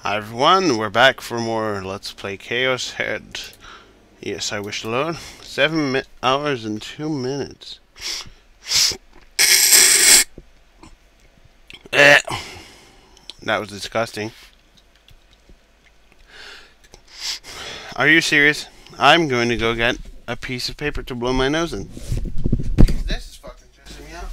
Hi everyone, we're back for more Let's Play ChäoS Head. Yes, I wish to load. 7 hours and 2 minutes. That was disgusting. Are you serious? I'm going to go get a piece of paper to blow my nose in. This is fucking stressing me out.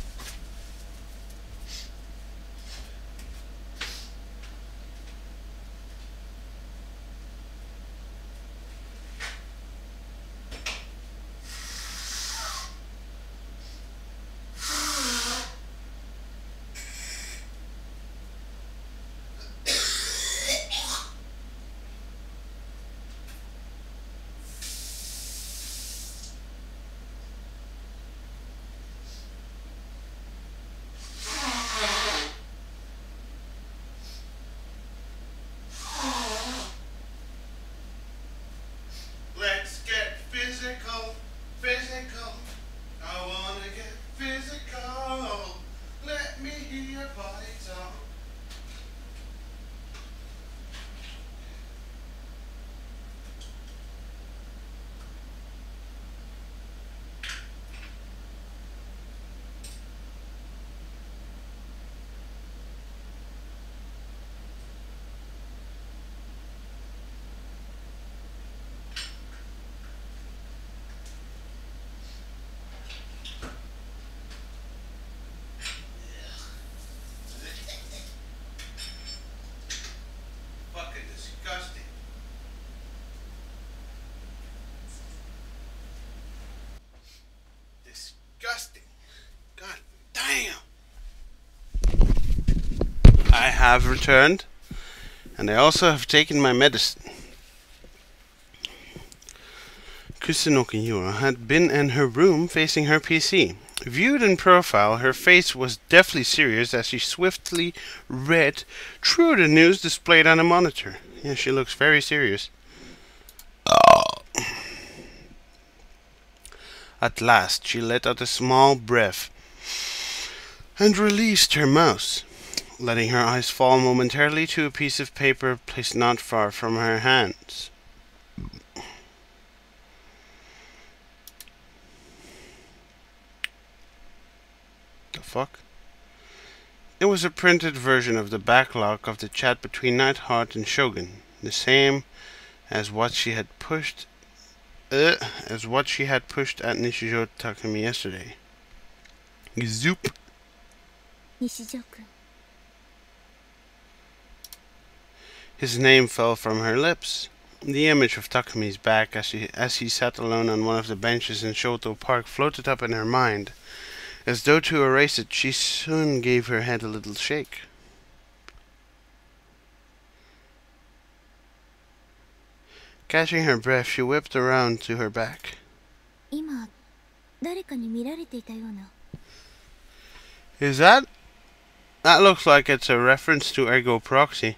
Let's get physical, physical. I wanna get physical. Let me hear your body talk. Fucking disgusting. Disgusting. God damn. I have returned, and I also have taken my medicine. Kusunoki Yura had been in her room facing her PC. Viewed in profile, her face was deathly serious as she swiftly read through the news displayed on a monitor. Yeah, she looks very serious. At last, she let out a small breath and released her mouse, letting her eyes fall momentarily to a piece of paper placed not far from her hands. The fuck? It was a printed version of the backlog of the chat between Nightheart and Shogun, the same as what she had pushed at Nishijo Takumi yesterday. Zoop. His name fell from her lips. The image of Takumi's back as he sat alone on one of the benches in Shoto Park floated up in her mind. As though to erase it, she soon gave her head a little shake. Catching her breath, she whipped around to her back. Is that? That looks like it's a reference to Ergo Proxy.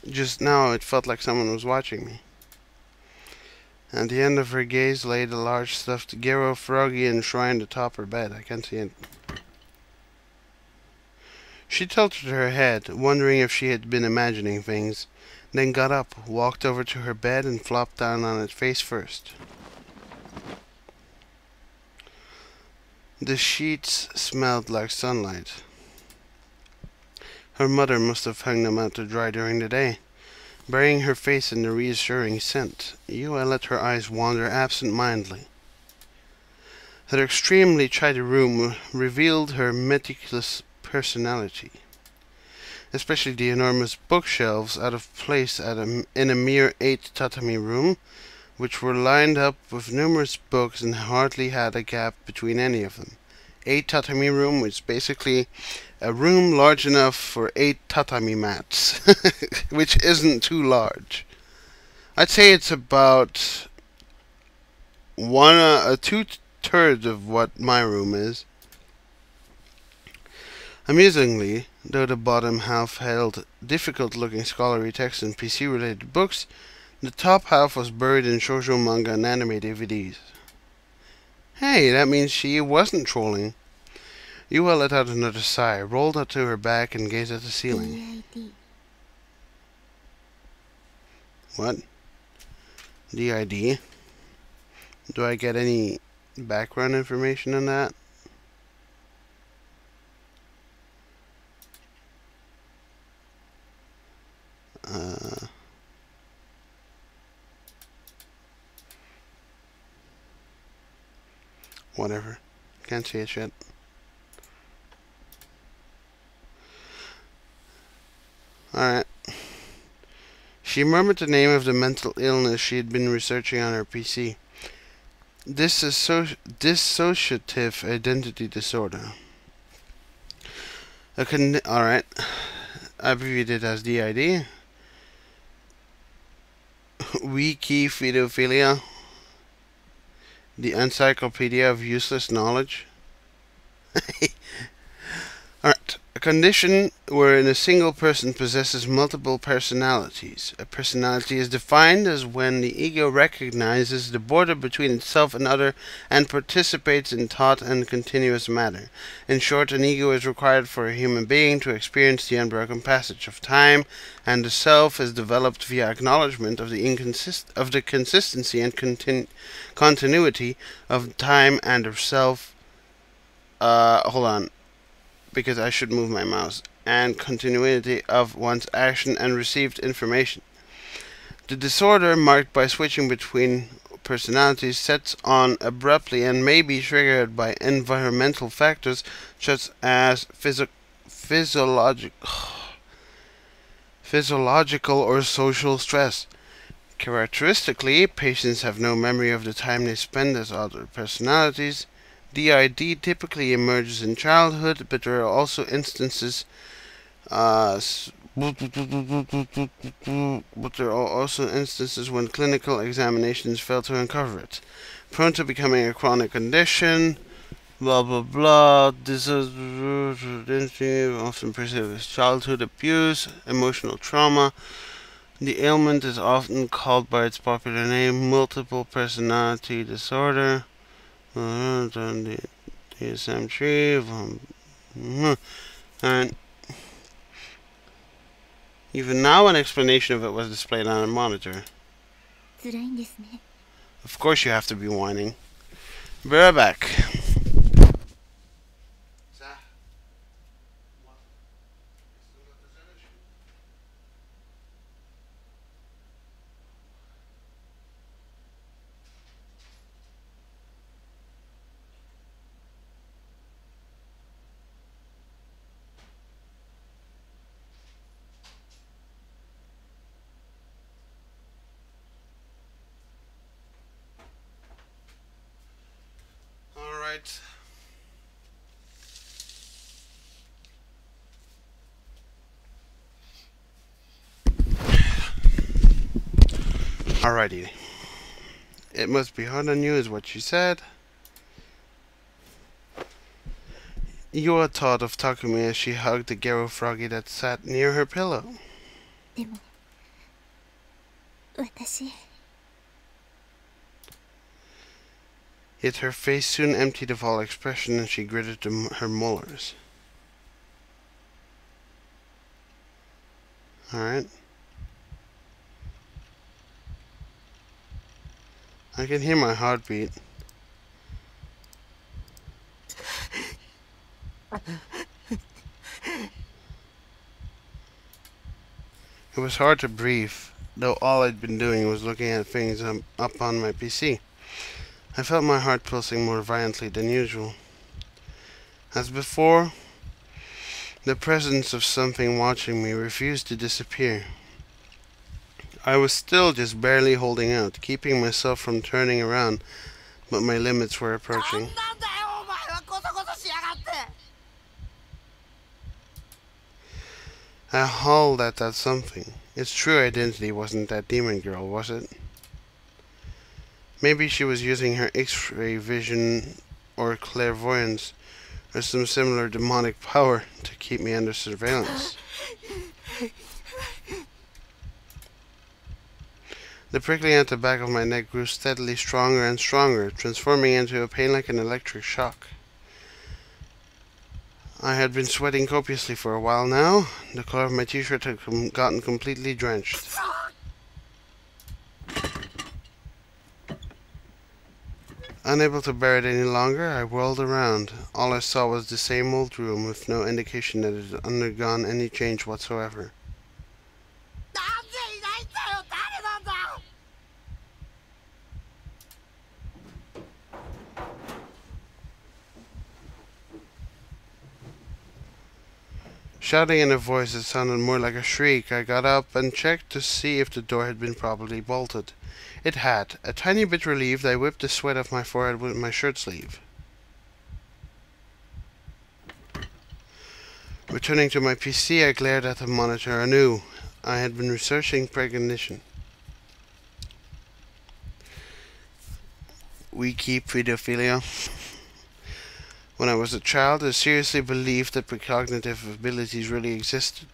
Just now it felt like someone was watching me. At the end of her gaze lay the large stuffed Gero froggy enshrined atop her bed. I can't see it. She tilted her head, wondering if she had been imagining things, then got up, walked over to her bed, and flopped down on it face first. The sheets smelled like sunlight. Her mother must have hung them out to dry during the day. Burying her face in the reassuring scent, Yua let her eyes wander absent-mindedly. Her extremely tidy room revealed her meticulous personality, especially the enormous bookshelves out of place in a mere 8 tatami room, which were lined up with numerous books and hardly had a gap between any of them. 8 tatami room was basically a room large enough for 8 tatami mats, which isn't too large. I'd say it's about 2/3 of what my room is. Amusingly, though the bottom half held difficult-looking scholarly texts and PC-related books, the top half was buried in shoujo manga and anime DVDs. Hey, that means she wasn't trolling. Yua let out another sigh, rolled up to her back, and gazed at the ceiling. What? DID? Do I get any background information on that? Whatever. Can't see it yet. Alright. She murmured the name of the mental illness she had been researching on her PC. Dissociative identity disorder. Alright. I abbreviate it as DID. Wikipedophilia. The encyclopedia of useless knowledge. Alright. A condition wherein a single person possesses multiple personalities. A personality is defined as when the ego recognizes the border between itself and other and participates in thought and continuous matter. In short, an ego is required for a human being to experience the unbroken passage of time, and the self is developed via acknowledgement of the consistency and continuity of time and of self. Hold on. Because I should move my mouse, and continuity of one's action and received information. The disorder, marked by switching between personalities, sets on abruptly and may be triggered by environmental factors such as physiological or social stress. Characteristically, patients have no memory of the time they spend as other personalities. DID typically emerges in childhood, but there are also instances when clinical examinations fail to uncover it. Prone to becoming a chronic condition, blah blah blah. This is often perceived as childhood abuse, emotional trauma. The ailment is often called by its popular name, multiple personality disorder. The DSM tree, and even now an explanation of it was displayed on a monitor. Of course you have to be whining. Be right back. Alright. Alrighty. It must be hard on you, is what she said. Yua thought of Takumi as she hugged the Gero froggy that sat near her pillow. Yet her face soon emptied of all expression and she gritted her molars. Alright. I can hear my heartbeat. It was hard to breathe, though all I'd been doing was looking at things up on my PC. I felt my heart pulsing more violently than usual. As before, the presence of something watching me refused to disappear. I was still just barely holding out, keeping myself from turning around, but my limits were approaching. I hauled at that something. Its true identity wasn't that demon girl, was it? Maybe she was using her X-ray vision or clairvoyance or some similar demonic power to keep me under surveillance. The prickling at the back of my neck grew steadily stronger and stronger, transforming into a pain like an electric shock. I had been sweating copiously for a while now. The color of my t-shirt had gotten completely drenched. Unable to bear it any longer, I whirled around. All I saw was the same old room, with no indication that it had undergone any change whatsoever. Shouting in a voice that sounded more like a shriek, I got up and checked to see if the door had been properly bolted. It had. A tiny bit relieved, I whipped the sweat off my forehead with my shirt sleeve. Returning to my PC, I glared at the monitor anew. I had been researching precognition. We keep pedophilia. When I was a child, I seriously believed that precognitive abilities really existed.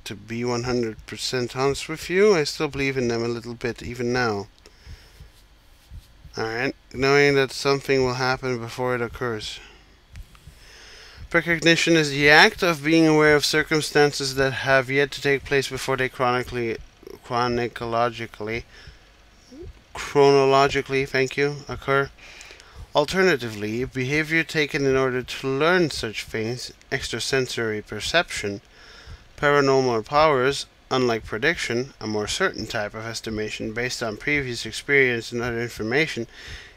To be 100% honest with you, I still believe in them a little bit, even now. Alright, knowing that something will happen before it occurs. Precognition is the act of being aware of circumstances that have yet to take place before they chronologically, occur. Alternatively, behavior taken in order to learn such things, extrasensory perception, paranormal powers, unlike prediction, a more certain type of estimation based on previous experience and other information,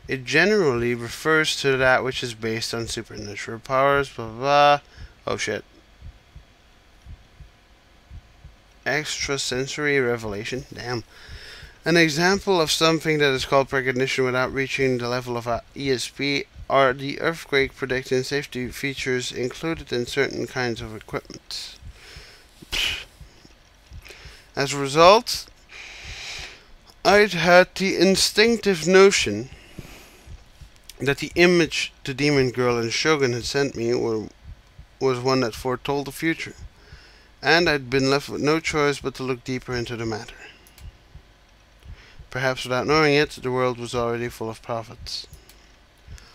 it generally refers to that which is based on supernatural powers, blah blah blah. Oh shit. Extrasensory revelation? Damn. An example of something that is called precognition without reaching the level of ESP are the earthquake predicting safety features included in certain kinds of equipment. As a result, I'd had the instinctive notion that the image the demon girl and Shogun had sent me was one that foretold the future, and I'd been left with no choice but to look deeper into the matter. Perhaps without knowing it, the world was already full of prophets.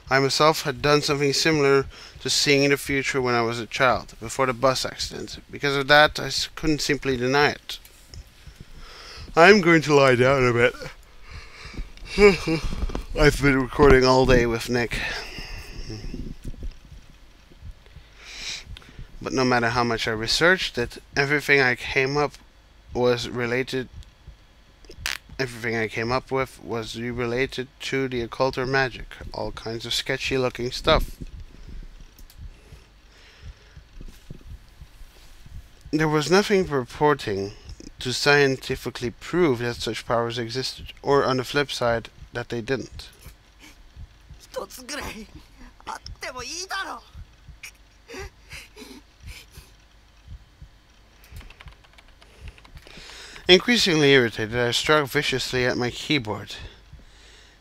I myself had done something similar to seeing the future when I was a child, before the bus accident. Because of that, I couldn't simply deny it. I'm going to lie down a bit. I've been recording all day with Nick. But no matter how much I researched it, everything I came up with was related to the occult or magic. All kinds of sketchy looking stuff. There was nothing purporting to scientifically prove that such powers existed, or on the flip side, that they didn't. Increasingly irritated, I struck viciously at my keyboard.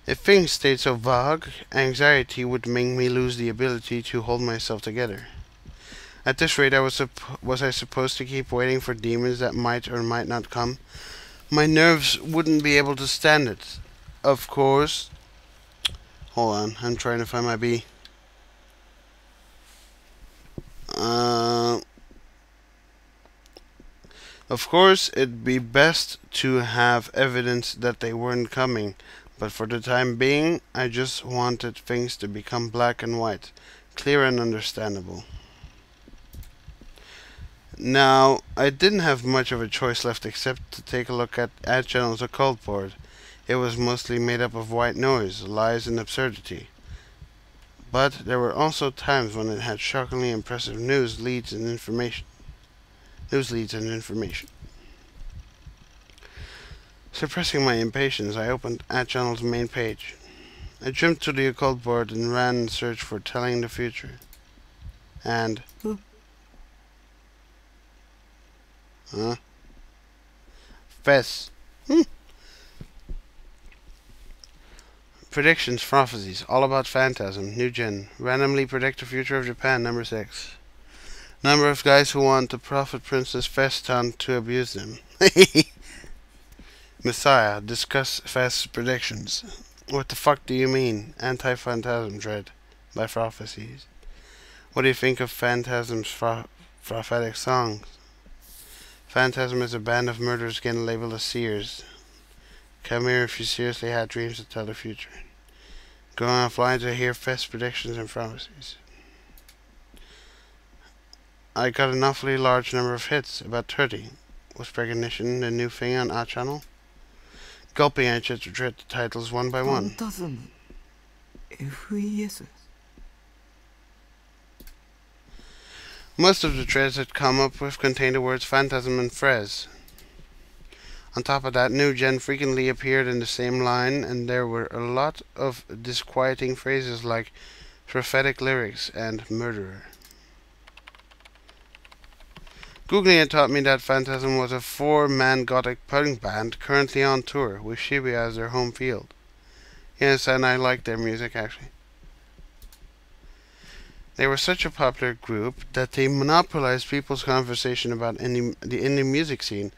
If things stayed so vague, anxiety would make me lose the ability to hold myself together. At this rate, was I supposed to keep waiting for demons that might or might not come? My nerves wouldn't be able to stand it. Of course. Hold on, I'm trying to find my B. Of course, it'd be best to have evidence that they weren't coming, but for the time being, I just wanted things to become black and white, clear and understandable. Now, I didn't have much of a choice left except to take a look at Channel's occult board. It was mostly made up of white noise, lies, and absurdity. But there were also times when it had shockingly impressive news leads and information. Suppressing my impatience, I opened Channel's main page. I jumped to the occult board and ran in search for telling the future. And... Fess. Predictions, prophecies, all about phantasm, new gen. Randomly predict the future of Japan, number 6. Number of guys who want the prophet princess Feston to abuse them. Messiah, discuss Fest predictions. What the fuck do you mean? Anti-phantasm dread by prophecies. What do you think of Phantasm's prophetic songs? Phantasm is a band of murderers getting labeled as seers. Come here if you seriously had dreams that tell the future. Going offline to hear Fest predictions and prophecies. I got an awfully large number of hits, about 30. Was Precognition the new thing on our channel? Gulping, I just read the titles one by one. Phantasm. FES. Most of the threads that come up with contain the words Phantasm and Frez. On top of that, New Gen frequently appeared in the same line, and there were a lot of disquieting phrases like prophetic lyrics and murderer. Googling it taught me that Phantasm was a 4-man gothic punk band currently on tour, with Shibuya as their home field. Yes, and I like their music actually. They were such a popular group that they monopolized people's conversation about the indie music scene,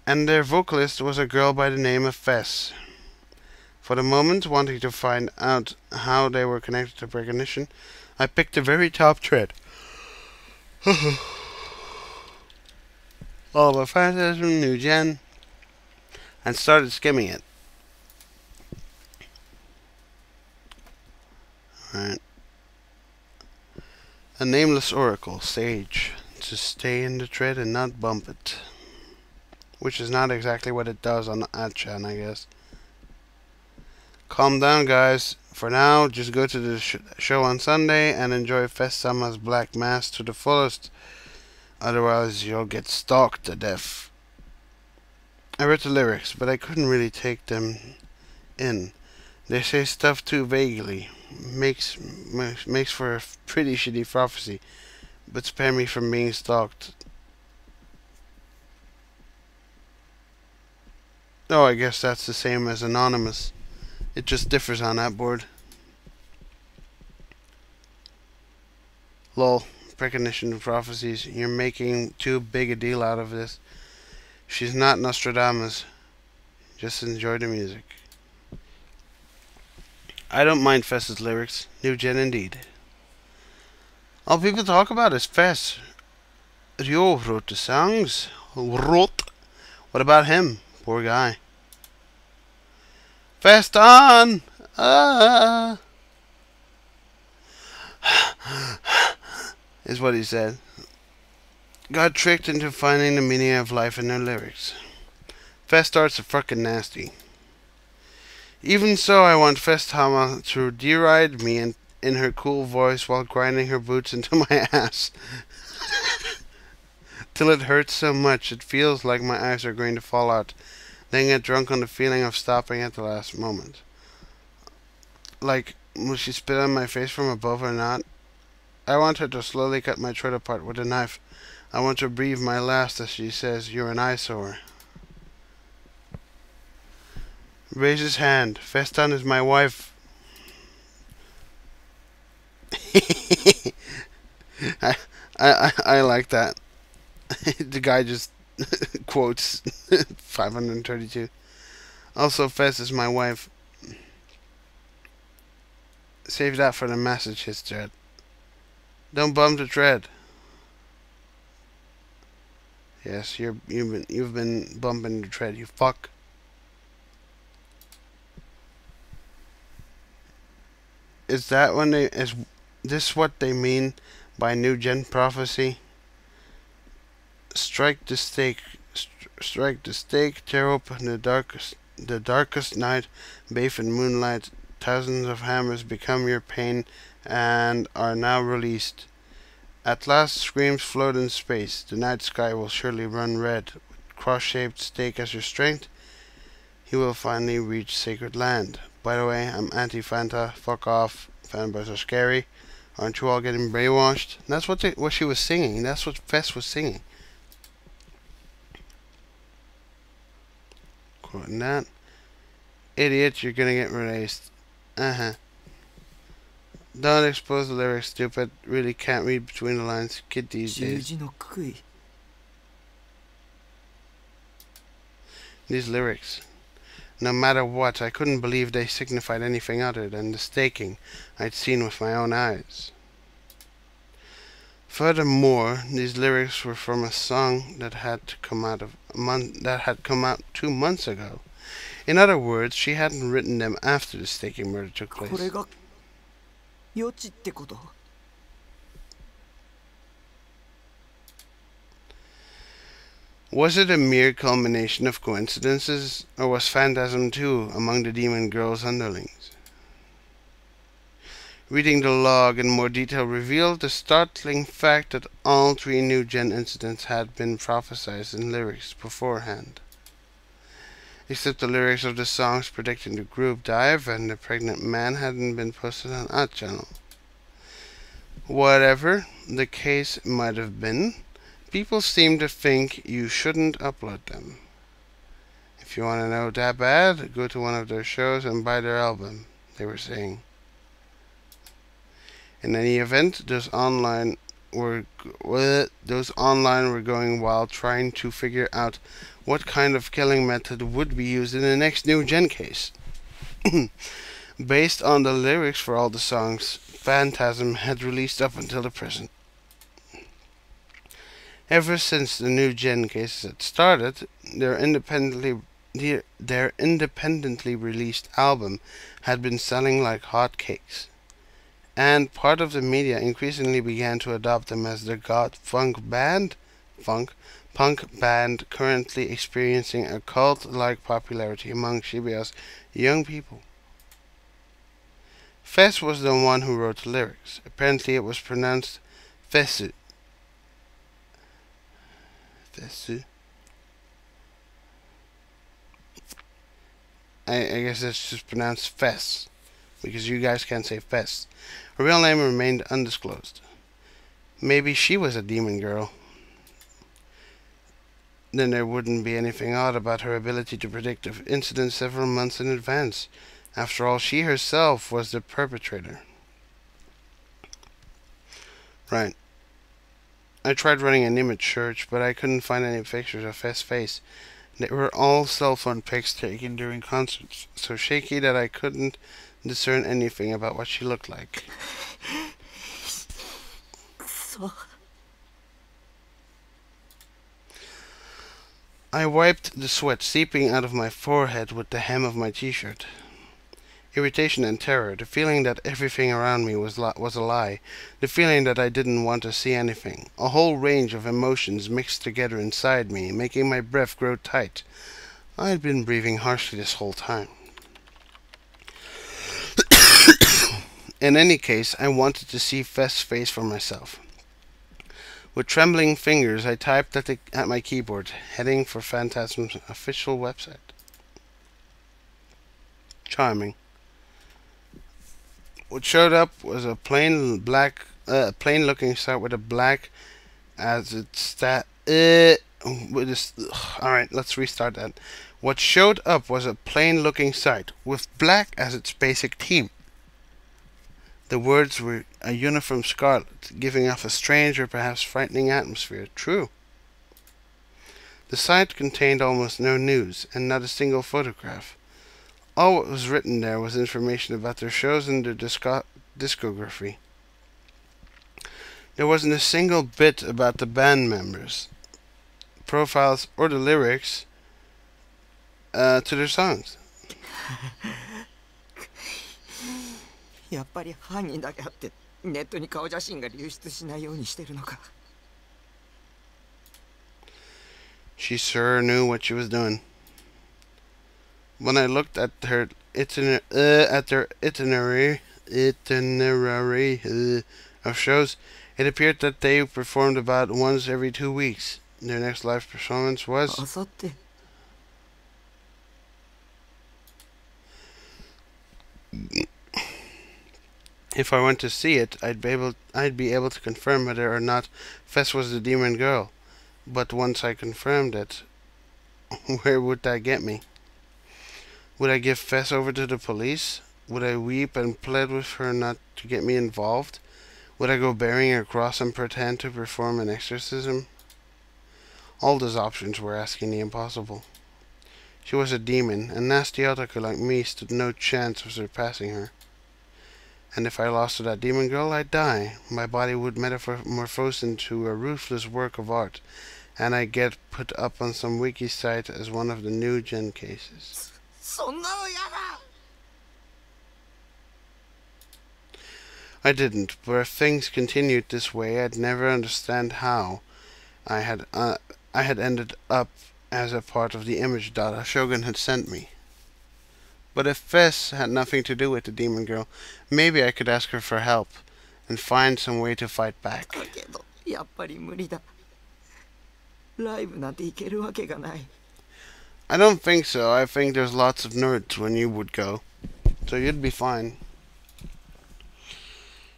and their vocalist was a girl by the name of Fess. For the moment, wanting to find out how they were connected to Precognition, I picked the very top thread. All about Phantasm, New Gen, and started skimming it. Alright. A nameless oracle, sage, to stay in the thread and not bump it. Which is not exactly what it does on the Achan, I guess. Calm down, guys. For now, just go to the show on Sunday and enjoy Fest Sama's Black Mass to the fullest. Otherwise, you'll get stalked to death. I read the lyrics, but I couldn't really take them in. They say stuff too vaguely. Makes for a pretty shitty prophecy, but spare me from being stalked. Oh, I guess that's the same as Anonymous. It just differs on that board. Lol. Precognition of prophecies. You're making too big a deal out of this. She's not Nostradamus. Just enjoy the music. I don't mind Fess's lyrics. New Gen indeed. All people talk about is Fess. Ryo wrote the songs. What about him? Poor guy. Fest on! Is what he said. Got tricked into finding the meaning of life in their lyrics. Fest starts are fucking nasty. Even so, I want Festhama to deride me in her cool voice while grinding her boots into my ass. Till it hurts so much it feels like my eyes are going to fall out. Then get drunk on the feeling of stopping at the last moment. Like, will she spit on my face from above or not? I want her to slowly cut my throat apart with a knife. I want to breathe my last as she says, "You're an eyesore." Raise his hand. Festan is my wife. I like that. The guy just quotes 532. Also, Fest is my wife. Save that for the message his thread. Don't bump the thread. Yes, you've been bumping the thread, you fuck. Is this what they mean by New Gen prophecy? Strike the stake, tear open the darkest night, bathe in moonlight. Thousands of hammers become your pain and are now released. At last screams float in space. The night sky will surely run red. With cross-shaped stake as your strength, he will finally reach sacred land. By the way, I'm anti-Fanta. Fuck off. Fanboys are scary. Aren't you all getting brainwashed? That's what she was singing. That's what Fess was singing. Quoting that. Idiot, you're gonna get released. Don't expose the lyrics, stupid. Really can't read between the lines. Kid these days. These lyrics. No matter what, I couldn't believe they signified anything other than the staking I'd seen with my own eyes. Furthermore, these lyrics were from a song that had come out 2 months ago. In other words, she hadn't written them after the staking murder took こ place. れが予知ってこと？ Was it a mere culmination of coincidences, or was Phantasm too among the demon girl's underlings? Reading the log in more detail revealed the startling fact that all 3 new gen incidents had been prophesied in lyrics beforehand. Except the lyrics of the songs predicting the group dive and the pregnant man hadn't been posted on our channel. Whatever the case might have been, people seem to think you shouldn't upload them. If you want to know that bad, go to one of their shows and buy their album, they were saying. In any event, those online were going wild trying to figure out what kind of killing method would be used in the next new gen case. Based on the lyrics for all the songs Phantasm had released up until the present. Ever since the new gen cases had started, their independently released album had been selling like hotcakes, and part of the media increasingly began to adopt them as their punk band currently experiencing a cult-like popularity among Shibuya's young people. Fess was the one who wrote the lyrics. Apparently it was pronounced Fessu. Fessu? I guess it's just pronounced Fess, because you guys can't say Fess. Her real name remained undisclosed. Maybe she was a demon girl. Then there wouldn't be anything odd about her ability to predict incidents several months in advance. After all, she herself was the perpetrator. Right. I tried running an image search, but I couldn't find any pictures of Fess' face. They were all cell phone pics taken during concerts, so shaky that I couldn't discern anything about what she looked like. So. I wiped the sweat seeping out of my forehead with the hem of my t-shirt. Irritation and terror, the feeling that everything around me was a lie, the feeling that I didn't want to see anything, a whole range of emotions mixed together inside me, making my breath grow tight. I had been breathing harshly this whole time. In any case, I wanted to see Fess' face for myself. With trembling fingers, I typed at my keyboard, heading for Phantasm's official website. Charming. What showed up was a plain looking site with a black as its stat. Alright, let's restart that. What showed up was a plain looking site with black as its basic theme. The words were a uniform scarlet, giving off a strange or perhaps frightening atmosphere. True. The site contained almost no news, and not a single photograph. All what was written there was information about their shows and their discography. There wasn't a single bit about the band members, profiles, or the lyrics to their songs. やっぱり犯人だけあってネットに顔写真が流出しないようにしてるのか。 She sure knew what she was doing. When I looked at their itinerary of shows, it appeared that they performed about once every 2 weeks. Their next live performance was... あさって。 If I went to see it, I'd be able to confirm whether or not Fess was the demon girl. But once I confirmed it, where would that get me? Would I give Fess over to the police? Would I weep and plead with her not to get me involved? Would I go bearing her cross and pretend to perform an exorcism? All those options were asking the impossible. She was a demon, and nasty otaku like me stood no chance of surpassing her. And if I lost to that demon girl, I'd die. My body would metamorphose into a ruthless work of art, and I'd get put up on some wiki site as one of the new gen cases. そんなのやだ。 I didn't, but if things continued this way, I'd never understand how I had ended up as a part of the image data Shogun had sent me. But if Fess had nothing to do with the demon girl, maybe I could ask her for help and find some way to fight back. だけどやっぱり無理だ。ライブなんて行けるわけがない。 I don't think so. I think there's lots of nerds when you would go. So you'd be fine.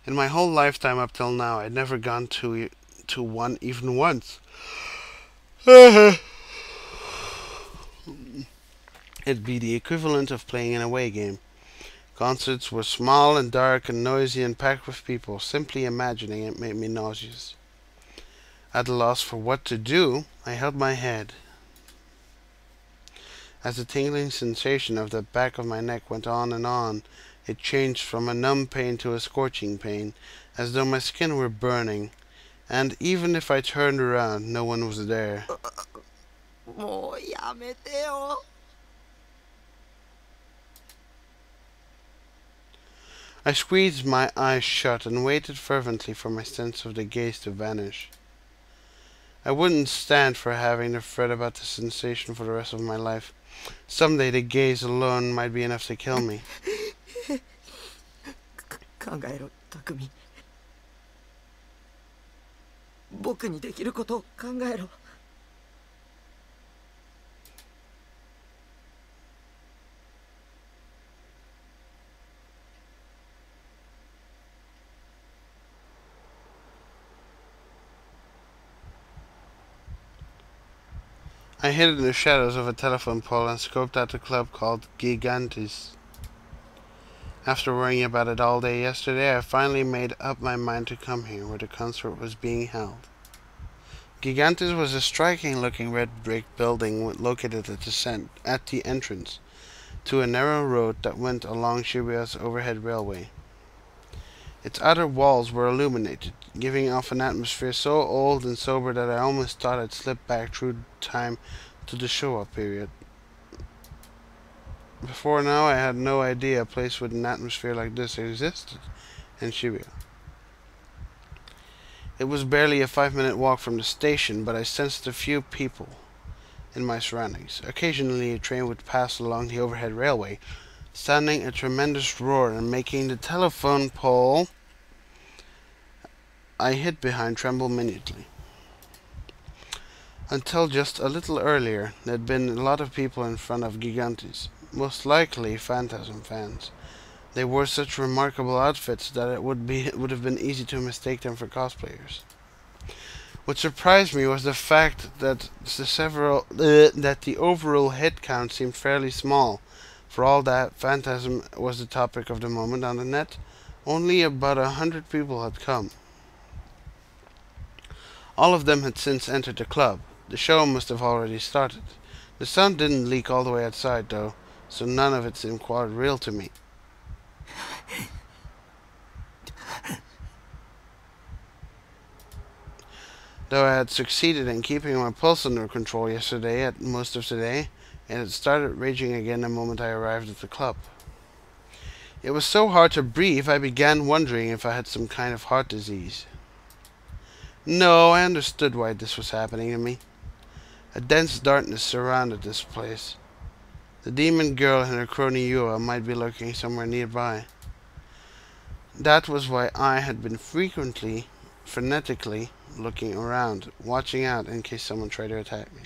In my whole lifetime up till now, I'd never gone to one even once. It'd be the equivalent of playing an away game. Concerts were small and dark and noisy and packed with people. Simply imagining it made me nauseous. At a loss for what to do, I held my head. As the tingling sensation of the back of my neck went on, it changed from a numb pain to a scorching pain, as though my skin were burning, and even if I turned around, no one was there. もうやめてよ。 I squeezed my eyes shut and waited fervently for my sense of the gaze to vanish. I wouldn't stand for having to fret about the sensation for the rest of my life. Someday the gaze alone might be enough to kill me. 考えろ、匠。僕にできることを考えろ。 I hid in the shadows of a telephone pole and scoped out the club called Gigantes. After worrying about it all day yesterday, I finally made up my mind to come here, where the concert was being held. Gigantes was a striking-looking red brick building located at the entrance to a narrow road that went along Shibuya's overhead railway. Its outer walls were illuminated, giving off an atmosphere so old and sober that I almost thought I'd slipped back through time to the Showa period. Before now, I had no idea a place with an atmosphere like this existed in Shibuya. It was barely a 5-minute walk from the station, but I sensed a few people in my surroundings. Occasionally, a train would pass along the overhead railway, sounding a tremendous roar and making the telephone pole I hid behind tremble minutely. Until just a little earlier, there'd been a lot of people in front of Gigantes, most likely Phantasm fans. They wore such remarkable outfits that it would have been easy to mistake them for cosplayers. What surprised me was the fact that the overall head count seemed fairly small. For all that Phantasm was the topic of the moment on the net, only about 100 people had come. All of them had since entered the club. The show must have already started. The sound didn't leak all the way outside, though, so none of it seemed quite real to me. Though I had succeeded in keeping my pulse under control yesterday at most of today, it had started raging again the moment I arrived at the club. It was so hard to breathe, I began wondering if I had some kind of heart disease. No, I understood why this was happening to me. A dense darkness surrounded this place. The demon girl and her crony Yua might be lurking somewhere nearby. That was why I had been frenetically looking around, watching out in case someone tried to attack me.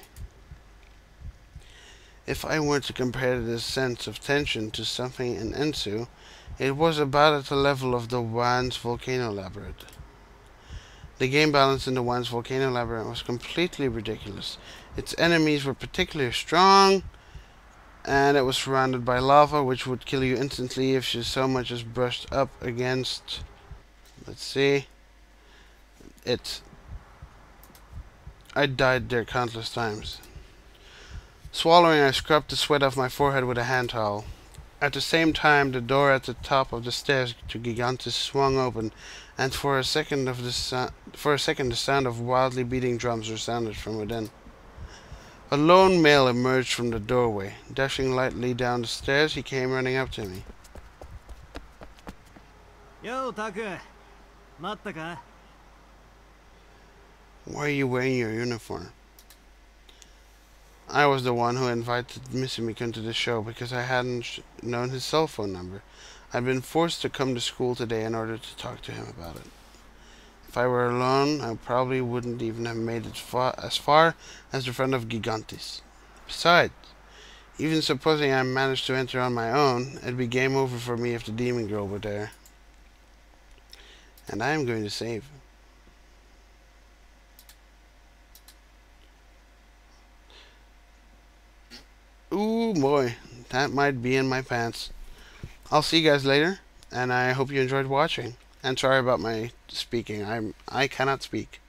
If I were to compare this sense of tension to something in Ensu, it was about at the level of the Wan's Volcano Labyrinth. The game balance in the Wan's Volcano Labyrinth was completely ridiculous. Its enemies were particularly strong, and it was surrounded by lava, which would kill you instantly if you so much as brushed up against, let's see, it. I died there countless times. Swallowing, I scrubbed the sweat off my forehead with a hand towel. At the same time, the door at the top of the stairs to Gigantes swung open, and for a second the sound of wildly beating drums resounded from within. A lone male emerged from the doorway. Dashing lightly down the stairs, he came running up to me. Yo, Taku. Matta ka? Why are you wearing your uniform? I was the one who invited Mitsumi-kun to the show because I hadn't known his cell phone number. I'd been forced to come to school today in order to talk to him about it. If I were alone, I probably wouldn't even have made it as far as the front of Gigantes. Besides, even supposing I managed to enter on my own, it'd be game over for me if the demon girl were there. And I am going to save. Ooh boy, that might be in my pants. I'll see you guys later, and I hope you enjoyed watching. And sorry about my speaking. I cannot speak.